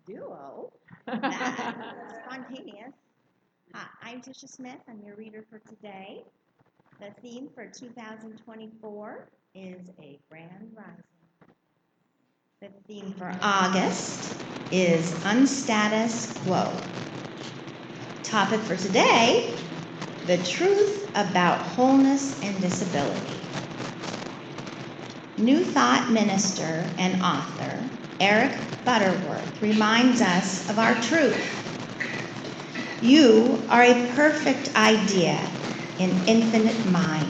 duo. Spontaneous. Hi, I'm Tisha Smith. I'm your reader for today. The theme for 2024 is a grand rising. The theme for August is unstatus quo. Topic for today, the truth about wholeness and disability. New Thought minister and author Eric Butterworth reminds us of our truth. You are a perfect idea in infinite mind.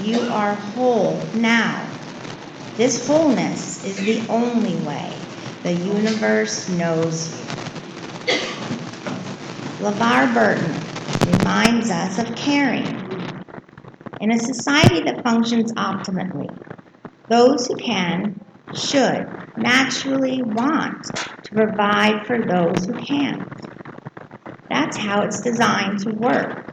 You are whole now. This wholeness is the only way the universe knows you. LeVar Burton reminds us of caring. In a society that functions optimally, those who can should naturally want to provide for those who can't. That's how it's designed to work.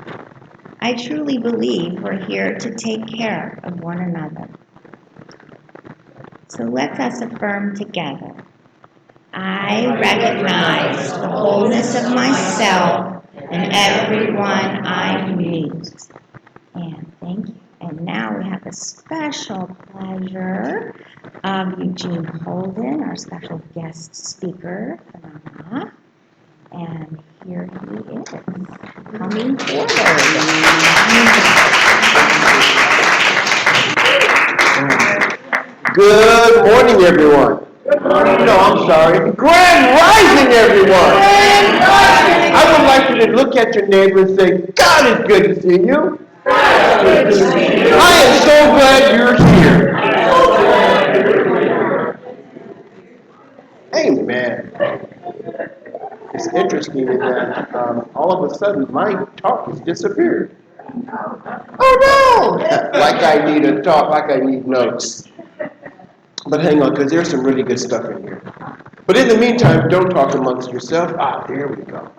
I truly believe we're here to take care of one another. So let us affirm together. I recognize the wholeness of myself and everyone I meet. And thank you. And now we have the special pleasure of Eugene Holden, our special guest speaker. And here he is, coming forward. Good morning, everyone. Good morning. No, I'm sorry. Grand Rising, everyone. Grand Rising. I would like you to look at your neighbor and say, God is good to see you. God is good to see you. I am so glad you're here. Amen. It's interesting that all of a sudden my talk has disappeared. Oh no! Like I need a talk, like I need notes. But hang on, because there's some really good stuff in here. But in the meantime, don't talk amongst yourself. There we go.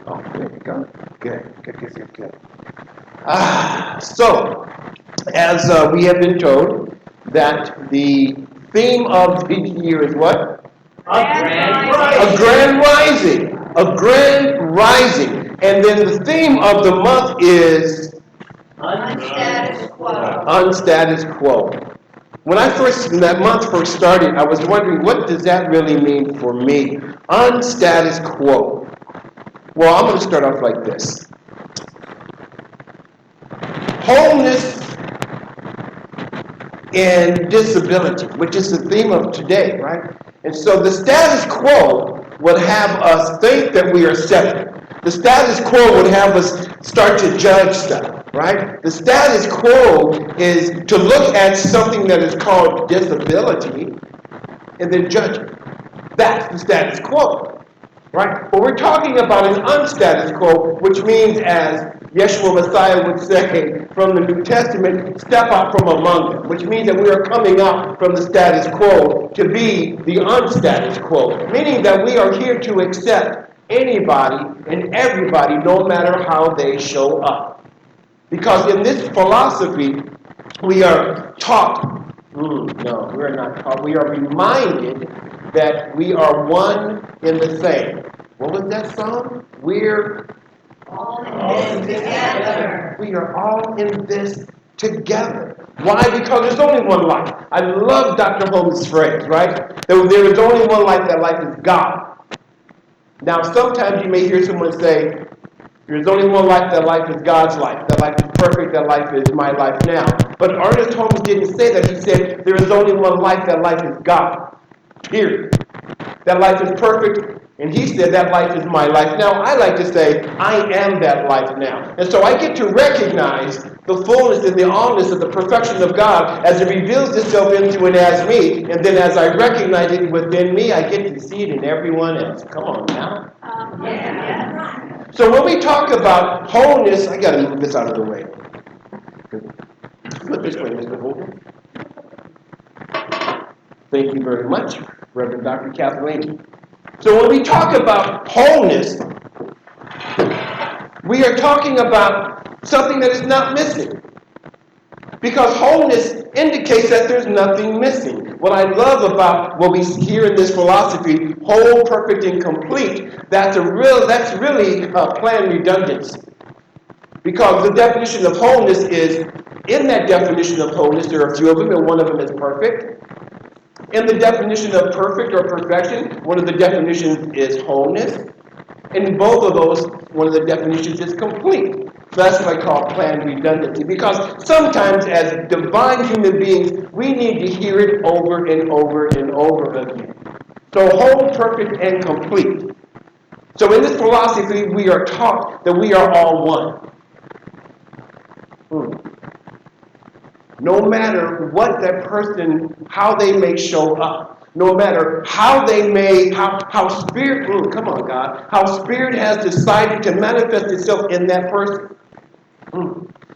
Oh, there we go. Good. So, as we have been told, that the theme of the year is what? A grand rising. A grand rising. And then the theme of the month is Unstatus quo. Unstatus quo. When that month first started, I was wondering, what does that really mean for me? Unstatus quo. Well, I'm going to start off like this. Wholeness and disability, which is the theme of today, right? And so the status quo would have us think that we are separate. The status quo would have us start to judge stuff, right? The status quo is to look at something that is called disability and then judge it. That's the status quo, right? But we're talking about an unstatus quo, which means, as Yeshua Messiah would say from the New Testament, step out from among them, which means that we are coming out from the status quo to be the unstatus quo, meaning that we are here to accept anybody and everybody, no matter how they show up. Because in this philosophy, we are taught, no, we're not taught, we are reminded that we are one in the same. What was that song? We're All in this together. We are all in this together. Why? Because there's only one life. I love Dr. Holden's phrase, right? There is only one life, that life is God. Now, sometimes you may hear someone say, there's only one life, that life is God's life. That life is perfect, that life is my life now. But Ernest Holmes didn't say that. He said, there is only one life, that life is God. Period. That life is perfect, and he said that life is my life now. I like to say, I am that life now. And so I get to recognize the fullness and the allness of the perfection of God as it reveals itself into and as me. And then as I recognize it within me, I get to see it in everyone else. Come on now. Yeah. So when we talk about wholeness, I got to move this out of the way. Flip this way, Mr. Holden. Thank you very much, Reverend Dr. Kathleen. So when we talk about wholeness, we are talking about something that is not missing. Because wholeness indicates that there's nothing missing. What I love about what we hear in this philosophy, whole, perfect, and complete, that's really planned redundancy. Because the definition of wholeness is, in that definition of wholeness, there are a few of them, and one of them is perfect. In the definition of perfect or perfection, one of the definitions is wholeness. And in both of those, one of the definitions is complete. So that's what I call planned redundancy. Because sometimes as divine human beings, we need to hear it over and over and over again. So whole, perfect, and complete. So in this philosophy, we are taught that we are all one. No matter what that person, how they may show up, no matter how they may, how spirit, come on God, how spirit has decided to manifest itself in that person.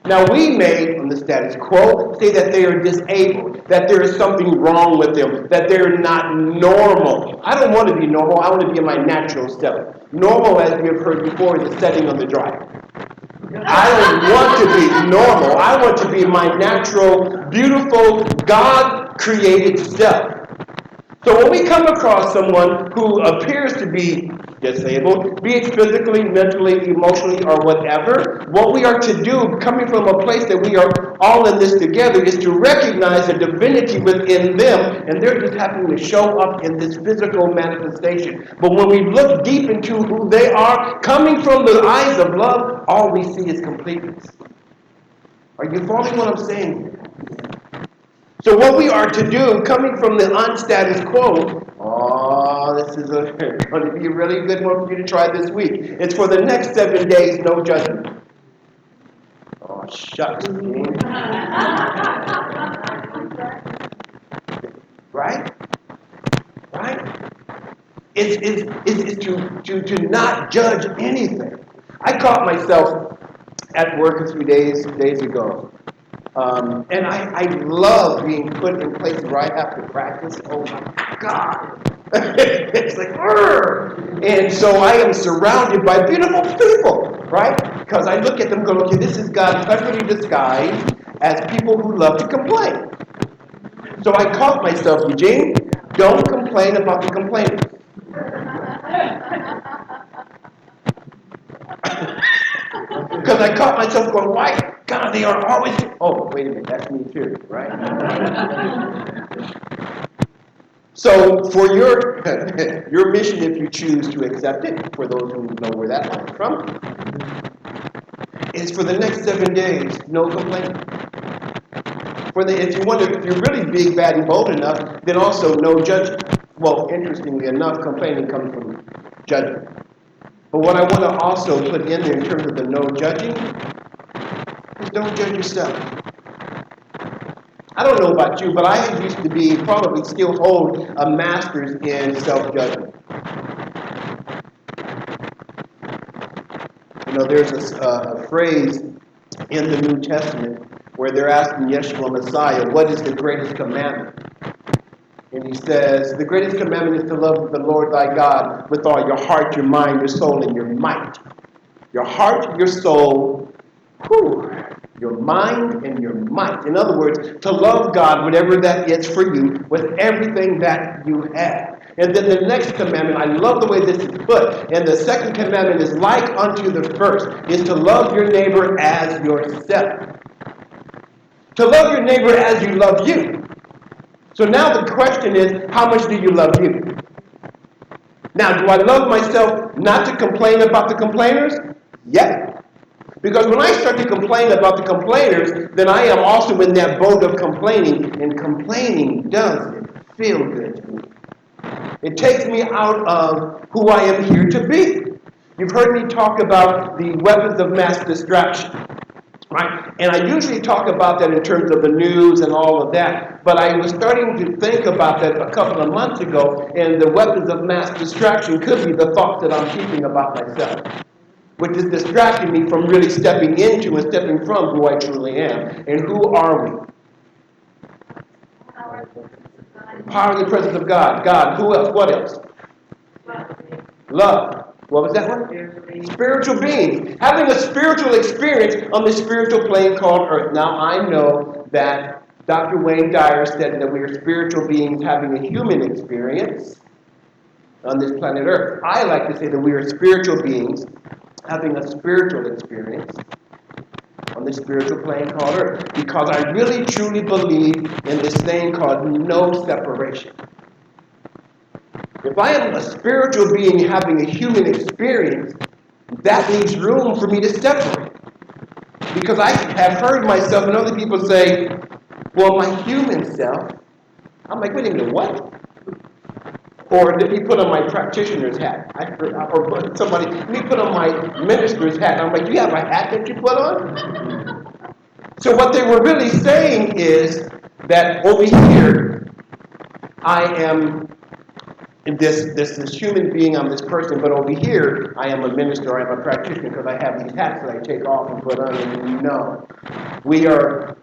Now we may, on the status quo, say that they are disabled, that there is something wrong with them, that they're not normal. I don't want to be normal, I want to be in my natural self. Normal, as we have heard before, is the setting on the dryer. I don't want to be normal. I want to be my natural, beautiful, God-created self. So when we come across someone who appears to be disabled, be it physically, mentally, emotionally, or whatever, what we are to do, coming from a place that we are all in this together, is to recognize the divinity within them, and they're just happening to show up in this physical manifestation. But when we look deep into who they are, coming from the eyes of love, all we see is completeness. Are you following what I'm saying? So what we are to do, coming from the unstatus quo, this is going to be a really good one for you to try this week. It's for the next 7 days, no judgment. Oh, shucks. Right? Right? It's to not judge anything. I caught myself at work a few days ago. And I love being put in places where I have to practice. Oh my God. It's like, Urgh! And so I am surrounded by beautiful people, right? Because I look at them and go, okay, this is God cleverly disguised as people who love to complain. So I caught myself, Eugene, don't complain about the complainers. Because I caught myself going, why? God, they are always... Oh, wait a minute, that's me too, right? So for your mission, if you choose to accept it, for those who know where that comes from, is for the next 7 days, no complaining. If you're really big, bad, and bold enough, then also no judgment. Well, interestingly enough, complaining comes from judgment. But what I want to also put in there in terms of the no judging is don't judge yourself. I don't know about you, but I used to be, probably still hold a master's in self-judgment. You know, there's a phrase in the New Testament where they're asking Yeshua Messiah, what is the greatest commandment? And he says, the greatest commandment is to love the Lord thy God with all your heart, your mind, your soul, and your might. Your heart, your soul, your mind, and your might. In other words, to love God, whatever that is for you, with everything that you have. And then the next commandment, I love the way this is put, and the second commandment is like unto the first, is to love your neighbor as yourself. To love your neighbor as you love you. So now the question is, how much do you love you? Now, do I love myself not to complain about the complainers? Yeah. Because when I start to complain about the complainers, then I am also in that boat of complaining, and complaining doesn't feel good to me. It takes me out of who I am here to be. You've heard me talk about the weapons of mass distraction. Right? And I usually talk about that in terms of the news and all of that. But I was starting to think about that a couple of months ago, and the weapons of mass distraction could be the thoughts that I'm keeping about myself, which is distracting me from really stepping into and stepping from who I truly am. And who are we? Power of the presence of God. God. Who else? What else? Love. What was that one? Spiritual beings. Having a spiritual experience on the spiritual plane called earth. Now, I know that Dr. Wayne Dyer said that we are spiritual beings having a human experience on this planet Earth. I like to say that we are spiritual beings having a spiritual experience on the spiritual plane called Earth, because I really truly believe in this thing called no separation. If I am a spiritual being having a human experience, that leaves room for me to separate. Because I have heard myself and other people say, well, my human self, I'm like, wait a minute, what? Or let me put on my practitioner's hat. Or somebody, let me put on my minister's hat. And I'm like, do you have a hat that you put on? So what they were really saying is that over here, I am this human being, I'm this person, but over here, I am a minister, I'm a practitioner, because I have these hats that I take off and put on, and we are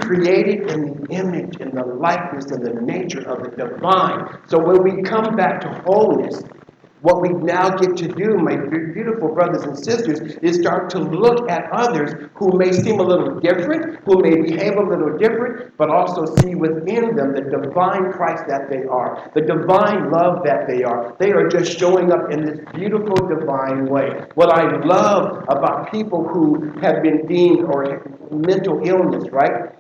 created in the image and the likeness and the nature of the divine. So when we come back to wholeness, what we now get to do, my beautiful brothers and sisters, is start to look at others who may seem a little different, who may behave a little different, but also see within them the divine Christ that they are, the divine love that they are. They are just showing up in this beautiful divine way. What I love about people who have been deemed or mental illness, right?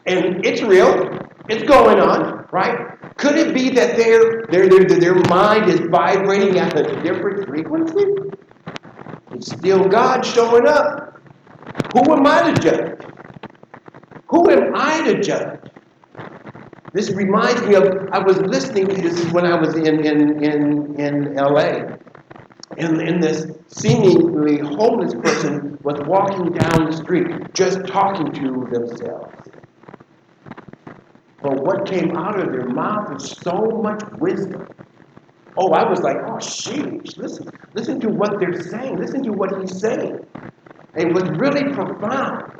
And it's real. It's going on, right? Could it be that their mind is vibrating at a different frequency? It's still God showing up. Who am I to judge? Who am I to judge? This reminds me of, I was listening to this when I was in LA. And this seemingly homeless person was walking down the street, just talking to themselves. But what came out of their mouth is so much wisdom. Oh, I was like, oh, sheesh, listen to what they're saying. Listen to what he's saying. It was really profound.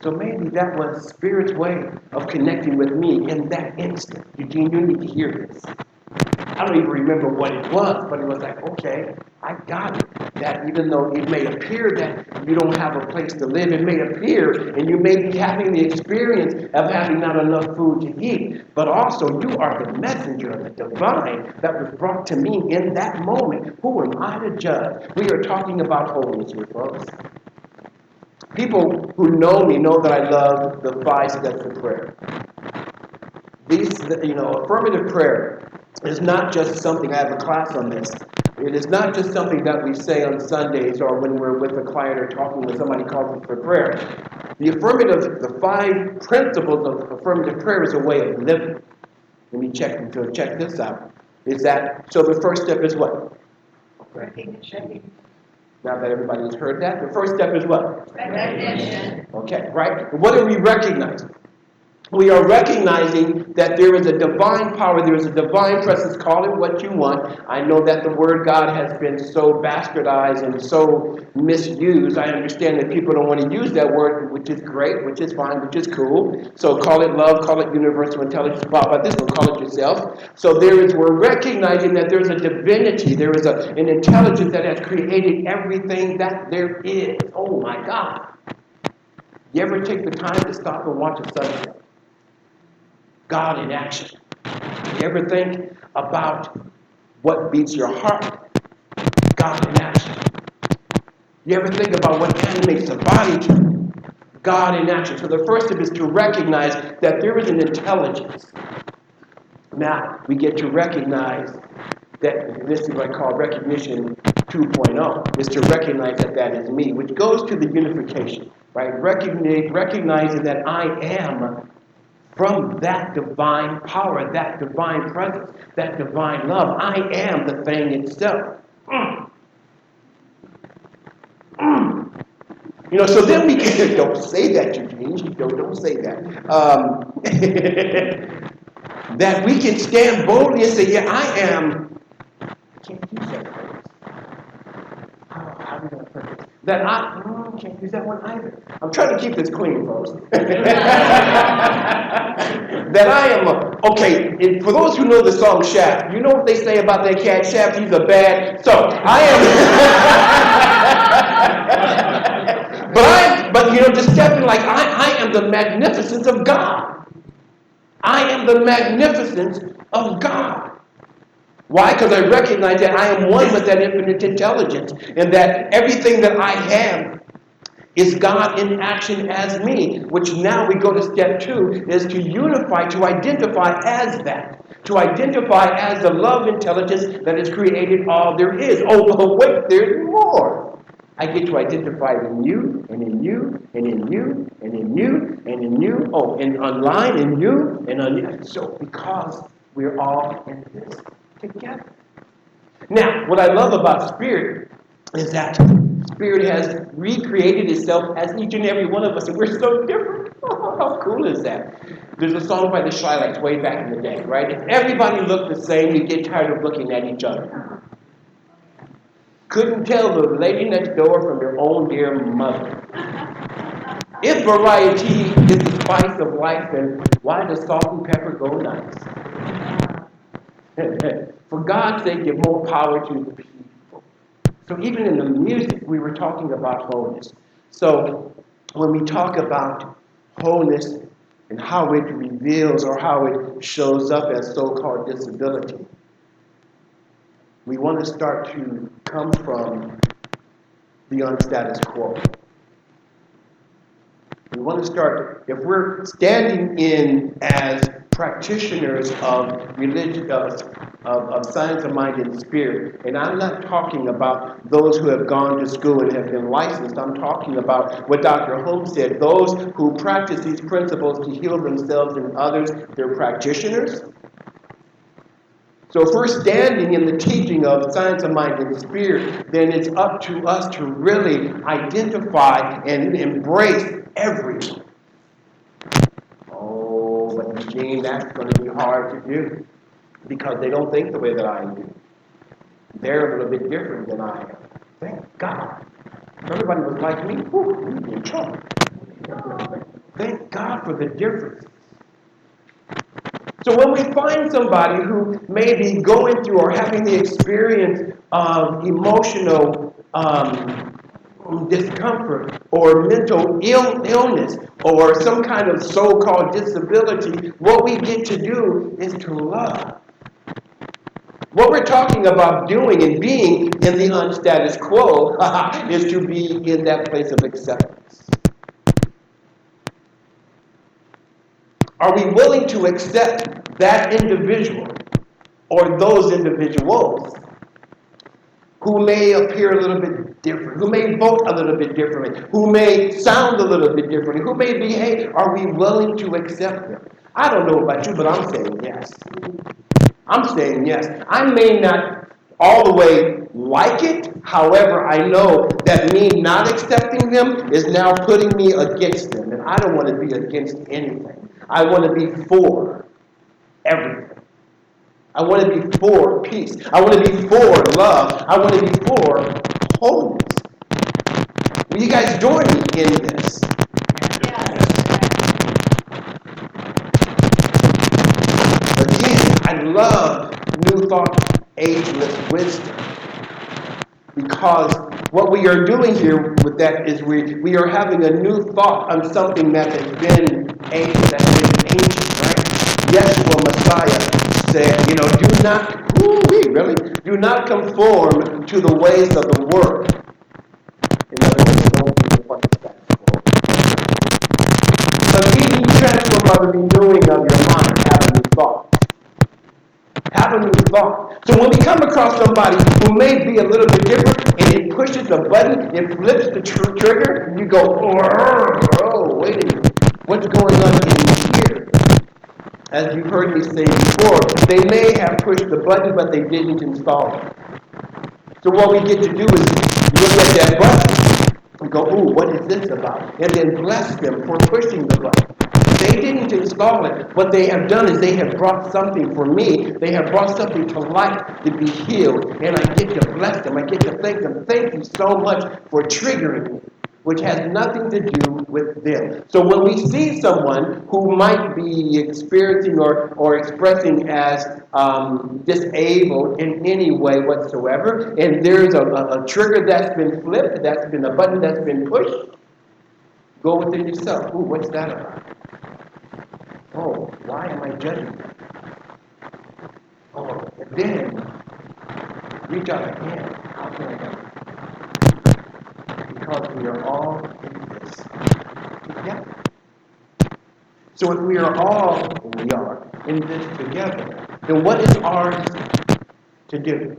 So maybe that was Spirit's way of connecting with me in that instant. Eugene, you need to hear this. I don't even remember what it was, but it was like, okay, I got it. That even though it may appear that you don't have a place to live, it may appear, and you may be having the experience of having not enough food to eat, but also you are the messenger of the divine that was brought to me in that moment. Who am I to judge? We are talking about wholeness here, folks. People who know me know that I love the 5 steps of prayer. Affirmative prayer is not just something, I have a class on this. It is not just something that we say on Sundays or when we're with a client or talking with somebody calls us for prayer. The 5 principles of affirmative prayer is a way of living. Let me check this out. So the first step is what? Recognition. Now that everybody has heard that, the first step is what? Recognition. Okay, right? What are we recognizing? We are recognizing that there is a divine power, there is a divine presence, call it what you want. I know that the word God has been so bastardized and so misused. I understand that people don't want to use that word, which is great, which is fine, which is cool. So call it love, call it universal intelligence, about this one, call it yourself. So we're recognizing that there's a divinity, there is an intelligence that has created everything that there is. Oh my God. You ever take the time to stop and watch a sunset? God in action. You ever think about what beats your heart? God in action. You ever think about what animates the body? God in action. So the first step is to recognize that there is an intelligence. Now, we get to recognize that this is what I call recognition 2.0, is to recognize that that is me, which goes to the unification, right? Recognizing that I am from that divine power, that divine presence, that divine love. I am the thing itself. So then we can, don't say that, Eugene, don't say that. That we can stand boldly and say, yeah, I am. I can't use that phrase. How are we going to put it? That I can't use that one either. I'm trying to keep this clean, folks. That I am okay, for those who know the song Shaft, you know what they say about that cat Shaft? He's a bad. So I am. But just stepping like, I am the magnificence of God. I am the magnificence of God. Why? Because I recognize that I am one with that infinite intelligence, and that everything that I have is God in action as me, which now we go to step 2, is to unify, to identify as that. To identify as the love intelligence that has created all there is. Oh, but wait, there's more. I get to identify in you, and in you, and in you, and in you, and in you. Oh, and online, in you, and on you. So, because we're all in this together. Now, what I love about Spirit is that Spirit has recreated itself as each and every one of us, and we're so different. Oh, how cool is that? There's a song by the Shylights way back in the day, right? If everybody looked the same, you get tired of looking at each other. Couldn't tell the lady next door from your own dear mother. If variety is the spice of life, then why does salt and pepper go nice? For God's sake, give more power to the people. So even in the music, we were talking about wholeness. So when we talk about wholeness and how it reveals or how it shows up as so-called disability, we want to start to come from the unstatus quo. We want to start, if we're standing in as practitioners of religion, of science of mind and spirit, and I'm not talking about those who have gone to school and have been licensed. I'm talking about what Dr. Holmes said, those who practice these principles to heal themselves and others, they're practitioners. So if we're standing in the teaching of science of mind and spirit, then it's up to us to really identify and embrace everyone. Oh, but Eugene, that's going to be hard to do because they don't think the way that I do. They're a little bit different than I am. Thank God. If everybody was like me, we'd be in trouble. Thank God for the differences. So when we find somebody who may be going through or having the experience of emotional discomfort or mental illness or some kind of so-called disability, what we get to do is to love. What we're talking about doing and being in the unstatus quo is to be in that place of acceptance. Are we willing to accept that individual or those individuals who may appear a little bit different, who may vote a little bit differently, who may sound a little bit differently, who may behave? Are we willing to accept them? I don't know about you, but I'm saying yes. I'm saying yes. I may not all the way like it. However, I know that me not accepting them is now putting me against them. And I don't want to be against anything. I want to be for everything. I want to be for peace. I want to be for love. I want to be for wholeness. Will you guys join me in this? Again, I love New Thought, Ageless Wisdom. Because what we are doing here with that is we are having a new thought on something that has been ancient, right? Yeshua Messiah said, do not, do not conform to the ways of the world. In other words, don't be the fucking status quo. But be ye transformed by the renewing of your mind, have a new thought. Have a new thought. So when we come across somebody who may be a little bit different, and it pushes a button, it flips the trigger, and you go, oh, wait a minute, what's going on in here? As you've heard me say before, they may have pushed the button, but they didn't install it. So what we get to do is look at that button and go, what is this about? And then bless them for pushing the button. They didn't install it. What they have done is they have brought something for me. They have brought something to life to be healed. And I get to bless them. I get to thank them. Thank you so much for triggering me, which has nothing to do with them. So when we see someone who might be experiencing or expressing as disabled in any way whatsoever, and there's a trigger that's been flipped, that's been a button that's been pushed, Go within yourself. Ooh, what's that about? Oh, why am I judging that? Oh, and then reach out a hand. How can I help? Because we are all in this together. So if we are all, and we are, in this together, then what is ours to do?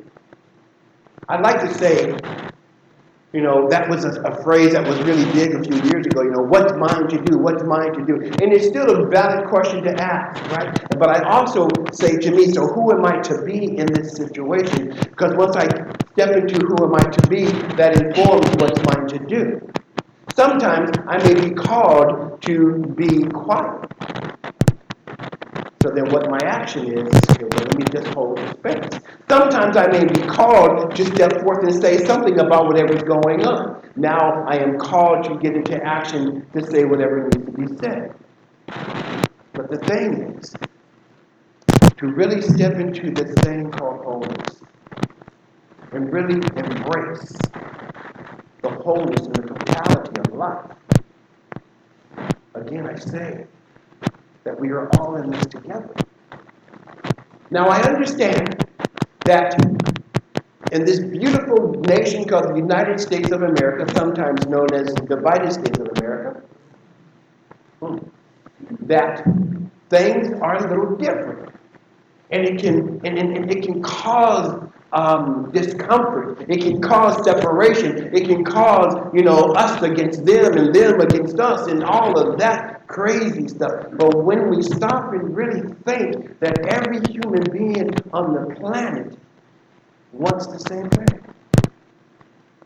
I'd like to say, that was a phrase that was really big a few years ago, what's mine to do, what's mine to do? And it's still a valid question to ask, right? But I also say to me, so who am I to be in this situation? Because once I step into who am I to be, that informs what's mine to do. Sometimes I may be called to be quiet. So then what my action is, okay, well, let me just hold the space. Sometimes I may be called to step forth and say something about whatever's going on. Now I am called to get into action to say whatever needs to be said. But the thing is, to really step into this thing called wholeness and really embrace the wholeness and the totality of life. Again, I say that we are all in this together. Now, I understand that in this beautiful nation called the United States of America, sometimes known as the divided States of America, that things are a little different. And it can cause discomfort. It can cause separation. It can cause, us against them and them against us and all of that crazy stuff. But when we stop and really think that every human being on the planet wants the same thing.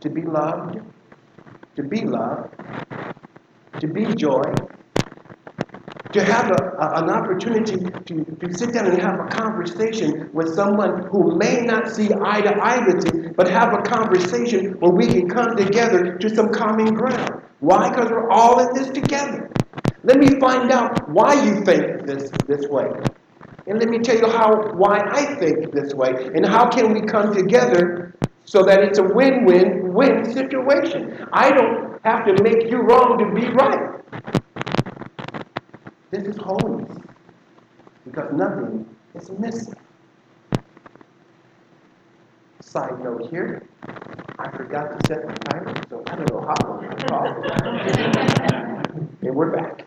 To be loved, to be joy, to have an opportunity to sit down and have a conversation with someone who may not see eye to eye with you, but have a conversation where we can come together to some common ground. Why? Because we're all in this together. Let me find out why you think this way. And let me tell you why I think this way. And how can we come together so that it's a win-win-win situation. I don't have to make you wrong to be right. This is wholeness, because nothing is missing. Side note here, I forgot to set my timer, so I don't know how long I'm talking. And we're back.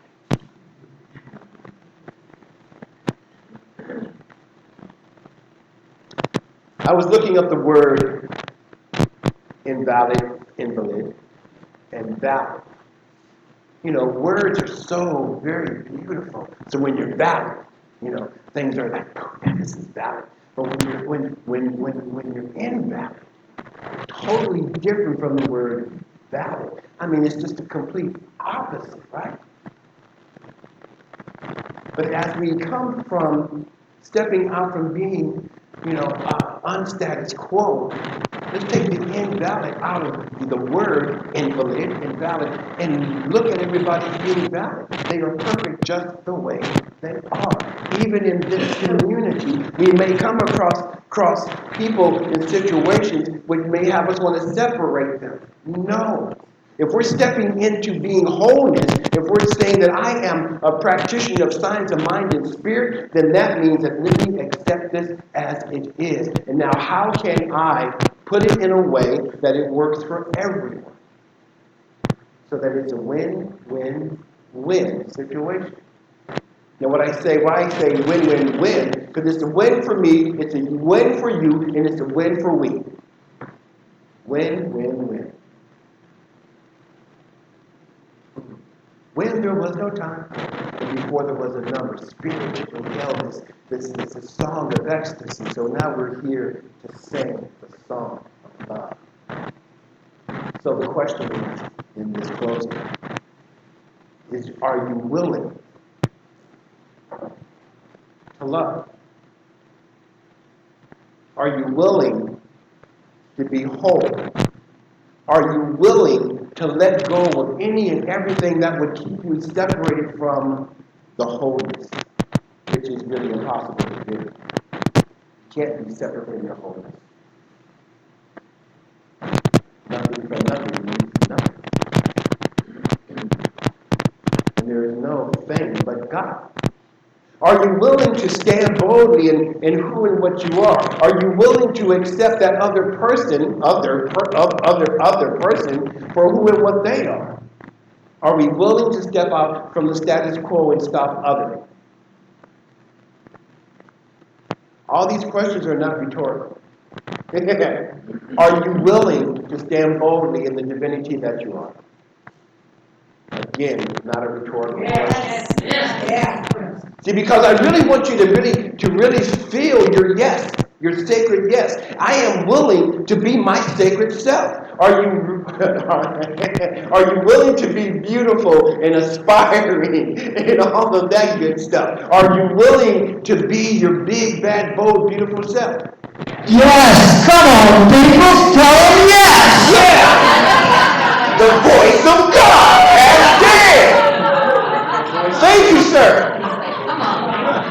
I was looking up the word invalid, invalid, and valid. Words are so very beautiful. So when you're valid, things are like, oh, this is valid. But when you're invalid, totally different from the word valid. I mean, it's just a complete opposite, right? But as we come from stepping out from being, unstatus quo, let's take the invalid out of the word invalid, and look at everybody being valid. They are perfect just the way they are. Even in this community, we may come across people in situations which may have us want to separate them. No. If we're stepping into being wholeness, if we're saying that I am a practitioner of science of mind and spirit, then that means that let me accept this as it is. And now how can I put it in a way that it works for everyone? So that it's a win-win-win situation. Now why I say win-win-win, because it's a win for me, it's a win for you, and it's a win for we. Win-win-win. When there was no time, and before there was a number, spiritual hell, this is a song of ecstasy. So now we're here to sing the song of love. So the question is, in this closing, is are you willing to love? Are you willing to be whole? Are you willing to let go of any and everything that would keep you separated from the wholeness, which is really impossible to do? You can't be separate from your wholeness. Nothing from nothing means nothing. God? Are you willing to stand boldly in who and what you are? Are you willing to accept that other person for who and what they are? Are we willing to step out from the status quo and stop othering? All these questions are not rhetorical. Are you willing to stand boldly in the divinity that you are? Again, not a rhetorical question. Yes. See, because I really want you to really feel your yes, your sacred yes. I am willing to be my sacred self. Are you willing to be beautiful and aspiring and all of that good stuff? Are you willing to be your big, bad, bold, beautiful self? Yes! Come on, people! Tell them yes! Yeah! The voice of God has dared! Thank you, sir.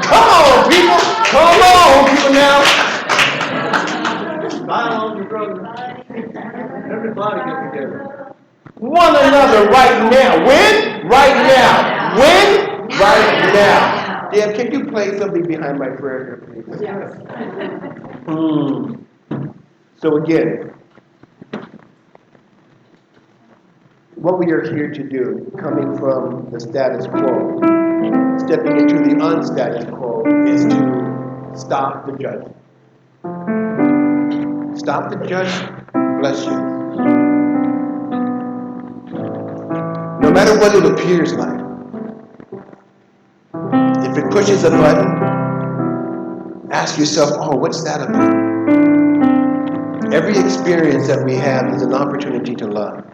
Come on, people! Come on, people now! Smile on your brother. Everybody get together. One another right now. When? Right now. When? Right now. Deb, can you play something behind my prayer here, please? So again, what we are here to do, coming from the status quo, stepping into the unstatus quo, is to stop the judgment. Stop the judgment. Bless you. No matter what it appears like, if it pushes a button, ask yourself, oh, what's that about? Every experience that we have is an opportunity to love.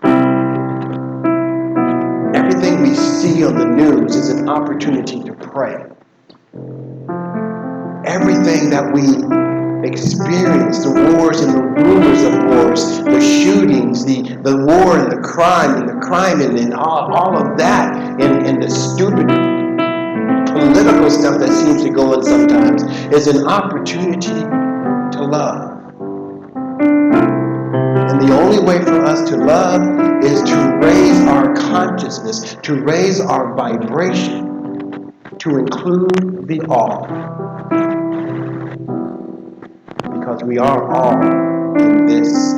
Everything we see on the news is an opportunity to pray. Everything that we experience, the wars and the rumors of wars, the shootings, the war and the crime and all of that, and the stupid political stuff that seems to go on sometimes, is an opportunity to love. And the only way for us to love is to raise our consciousness, to raise our vibration, to include the all. Because we are all in this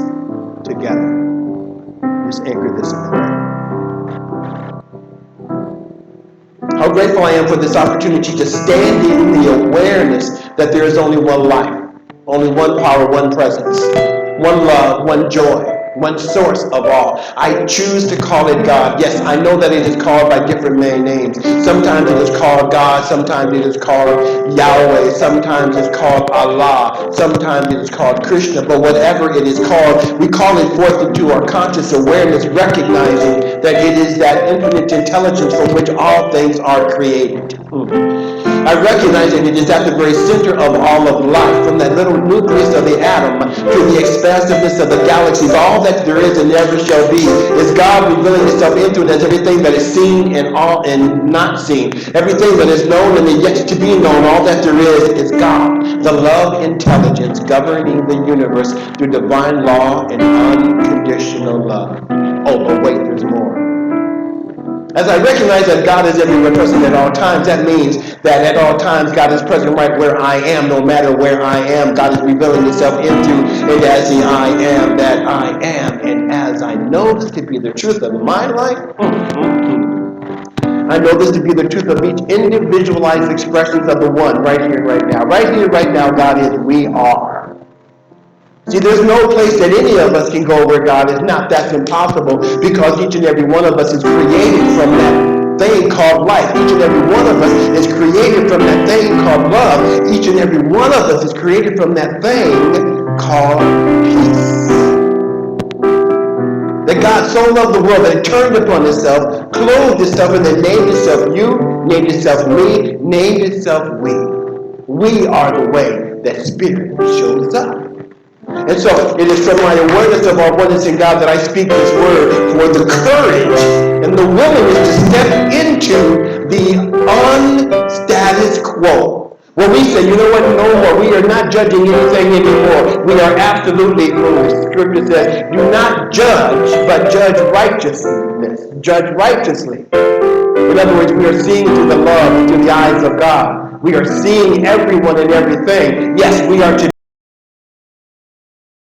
together. Just anchor this in prayer. How grateful I am for this opportunity to stand in the awareness that there is only one life, only one power, one presence, one love, one joy, one source of all. I choose to call it God. Yes, I know that it is called by different names. Sometimes it is called God. Sometimes it is called Yahweh. Sometimes it's called Allah. Sometimes it is called Krishna. But whatever it is called, we call it forth into our conscious awareness, recognizing that it is that infinite intelligence from which all things are created. I recognize that it is at the very center of all of life, from that little nucleus of the atom to the expansiveness of the galaxies. All that there is and ever shall be is God revealing Himself into it as everything that is seen and all and not seen. Everything that is known and yet to be known, all that there is God. The love intelligence governing the universe through divine law and unconditional love. Oh, but wait, there's more. As I recognize that God is everywhere present at all times, that means that at all times God is present right where I am, no matter where I am. God is revealing Himself into and as the I am that I am. And as I know this to be the truth of my life, I know this to be the truth of each individualized expressions of the one right here, right now. Right here, right now, God is, we are. See, there's no place that any of us can go where God is not. That's impossible because each and every one of us is created from that thing called life. Each and every one of us is created from that thing called love. Each and every one of us is created from that thing called peace. That God so loved the world that He turned upon Himself, clothed Himself, and then named Himself you, named Himself me, named Himself we. We are the way that Spirit shows up. And so it is from my awareness of our oneness in God that I speak this word for the courage and the willingness to step into the unstatus quo. Where we say, you know what, no more. We are not judging anything anymore. We are absolutely, the scripture says, do not judge, but judge righteousness. Judge righteously. In other words, we are seeing through the love, through the eyes of God. We are seeing everyone and everything. Yes, we are to